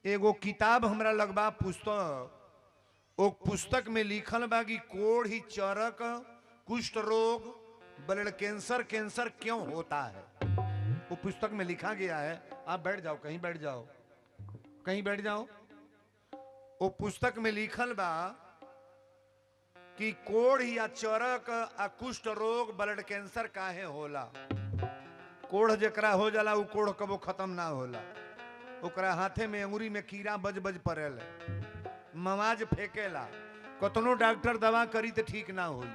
एगो किताब हमरा लगबा पुस्तक, ओ पुस्तक में लिखल बा कि कोढ़ी, चरक, कुष्ठ रोग, ब्लड कैंसर क्यों होता है। वो पुस्तक में लिखा गया है। आप बैठ जाओ, कहीं बैठ जाओ, कहीं बैठ जाओ। वो पुस्तक में लिखल बा कि कोढ़ या चरक आ कुष्ठ रोग, ब्लड कैंसर काहे होला। कोढ़ जकरा हो जाला उ कोढ़ कबो खत्म ना होला। ओकरा हाथे में अंगुरी में कीड़ा बज बज पड़ेल, मवाज फेंकेला, कतनो डॉक्टर दवा करी तो ठीक ना हुई।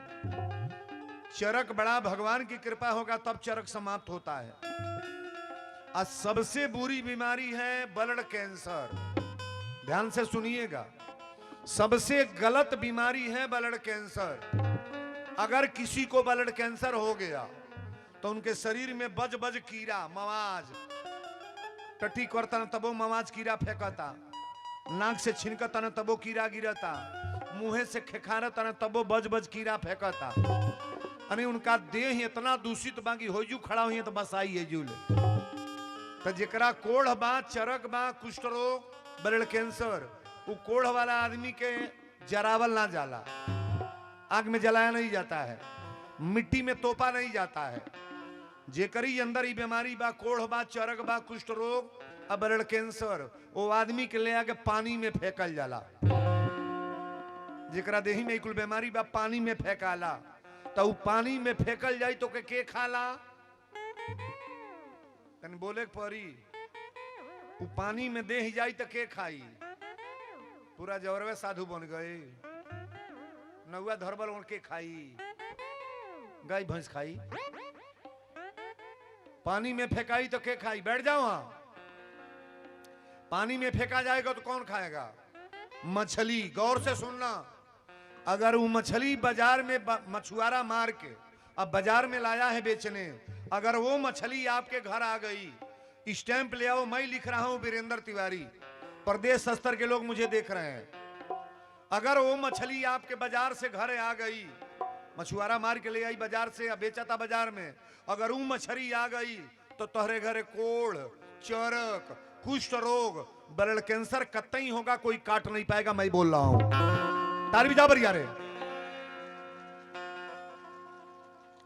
चरक बड़ा भगवान की कृपा होगा तब चरक समाप्त होता है। और सबसे बुरी बीमारी है ब्लड कैंसर। ध्यान से सुनिएगा, सबसे गलत बीमारी है ब्लड कैंसर। अगर किसी को ब्लड कैंसर हो गया तो उनके शरीर में बज बज कीड़ा, मवाज, टट्टी करता न तबो मवाज कीड़ा फेंकता, नाक से छिनकता न तबो कीड़ा गिरता, मुंह से खेखारता न तबो बज बज कीड़ा फेंकता। अने उनका देह इतना दूषित बाकी हो जू खड़ा हुई तो बस आई है जूले। तो जेकरा कोढ़ बा, चरक बा, कुष्ठ रोग, ब्लड कैंसर, वो कोढ़ वाला आदमी के जरावल ना जाला, आग में जलाया नहीं जाता है, मिट्टी में तोपा नहीं जाता है। जेकरी अंदर ही बीमारी बा, कोढ़ बा, चरक बा, कुष्ठ रोग और ब्लड कैंसर, वो आदमी के ले आके पानी में फेंकल जाला। जेकरा देही में कुल बीमारी बा पानी में फेंकाला, तो पानी में फेंकल जाई तो के खाला। तन बोले परी, वो पानी में दे जाई तो के खाई। पूरा जवरवे साधु बन गए। नौआ धरबल के खाई, गाय भैंस खाई, पानी में फेंकाई तो के खाई। बैठ जाओ वहां। पानी में फेंका जाएगा तो कौन खाएगा? मछली। गौर से सुनना, अगर वो मछली बाजार में मछुआरा मार के अब बाजार में लाया है बेचने, अगर वो मछली आपके घर आ गई, स्टैंप ले आओ, मैं लिख रहा हूं वीरेंद्र तिवारी, प्रदेश स्तर के लोग मुझे देख रहे हैं। अगर वो मछली आपके बाजार से घर आ गई, मछुआरा मार के ले आई बाजार से, बेचा था बाजार में, अगर वो मछली आ गई तो तोहरे घरे कोढ़, चरक, कुष्ठ रोग, ब्लड कैंसर कतई होगा, कोई काट नहीं पाएगा। मैं बोल रहा हूं। तार भी जा बरिया रे।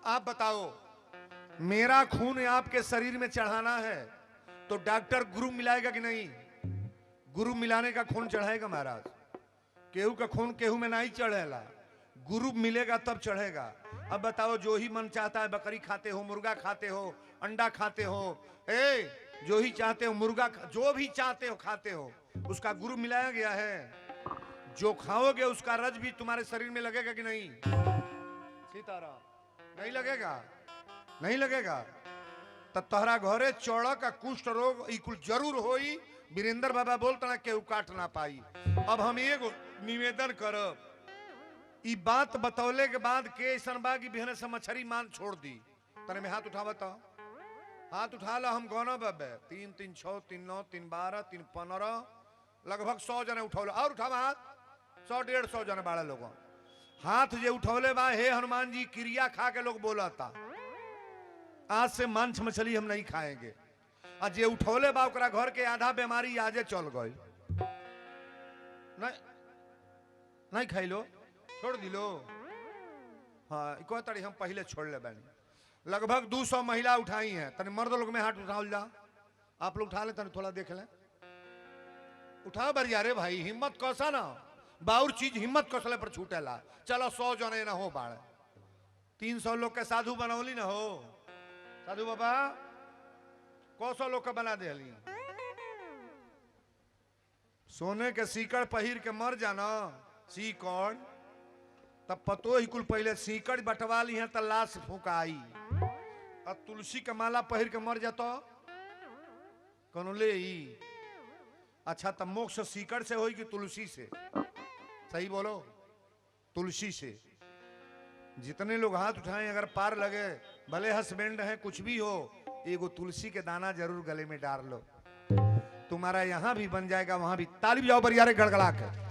आप बताओ, मेरा खून आपके शरीर में चढ़ाना है तो डॉक्टर गुरु मिलाएगा कि नहीं? गुरु मिलाने का खून चढ़ाएगा महाराज। केहू का खून केहू में नहीं चढ़ेला, गुरु मिलेगा तब चढ़ेगा। अब बताओ, जो ही मन चाहता है, बकरी खाते हो, मुर्गा खाते हो, अंडा खाते हो, जो ही चाहते हो, मुर्गा जो भी चाहते हो खाते हो, उसका गुरु मिलाया गया है। जो खाओगे उसका रज भी तुम्हारे शरीर में लगेगा कि नहीं? सीताराम, नहीं लगेगा? नहीं लगेगा तो तोहरा घरे चौड़क का कुष्ठ रोग इकुल जरूर होई। वीरेंद्र बाबा बोलता ना केहू काट ना पाई। अब हम एगो निवेदन करब, ई बात बतौले के बाद के ऐसा बा कि बिहने से मछरी मान छोड़ दी। तने में हाथ उठावा तो हाथ उठा लो। हम गौना बाबे 3 3 6 3 9 3 12 3 15 लगभग 100 जने उठौले। और उठावा हाथ, 100 150 जने बाड़ा लोग हाथ जे उठौले बा। हे हनुमान जी, क्रिया खा के लोग बोला था आज से मांस मछली हम नहीं खाएंगे। आज जे उठौले बा ओकरा घर के आधा बीमारी आजे चल गई। नहीं खाई लो, छोड़ दिलो। हाँ, इको तड़ी हम पहले छोड़ ले बानी। लगभग 200 महिला उठाई हैं। तने मर्द लोग में हाथ उठाओ जा। आप लोग उठा ले, तने थोड़ा देख ले। उठाओ बरिया रे भाई, हिम्मत कसा ना, बाउर चीज हिम्मत कसले पर छूटेला। चलो 100 जने ना हो बाढ़, 300 लोग के साधु बनौली ना हो। साधु बाबा 100 लोग का बना दे। सोने के सीकड़ पहिर के मर जाना, सीकड़ तब पतो ही कुल पहले सीकड़ बटवा ली है तो लाश फुकाई। अब तुलसी का माला पहिर के मर जातो कौन ले ही? अच्छा, तब मोक्ष सीकड़ से होई कि तुलसी से? सही बोलो, तुलसी से। जितने लोग हाथ उठाएं, अगर पार लगे, भले हस्बैंड है कुछ भी हो, एगो तुलसी के दाना जरूर गले में डाल लो, तुम्हारा यहां भी बन जाएगा, वहां भी। ताली बजाओ बरियारे गड़गड़ा के।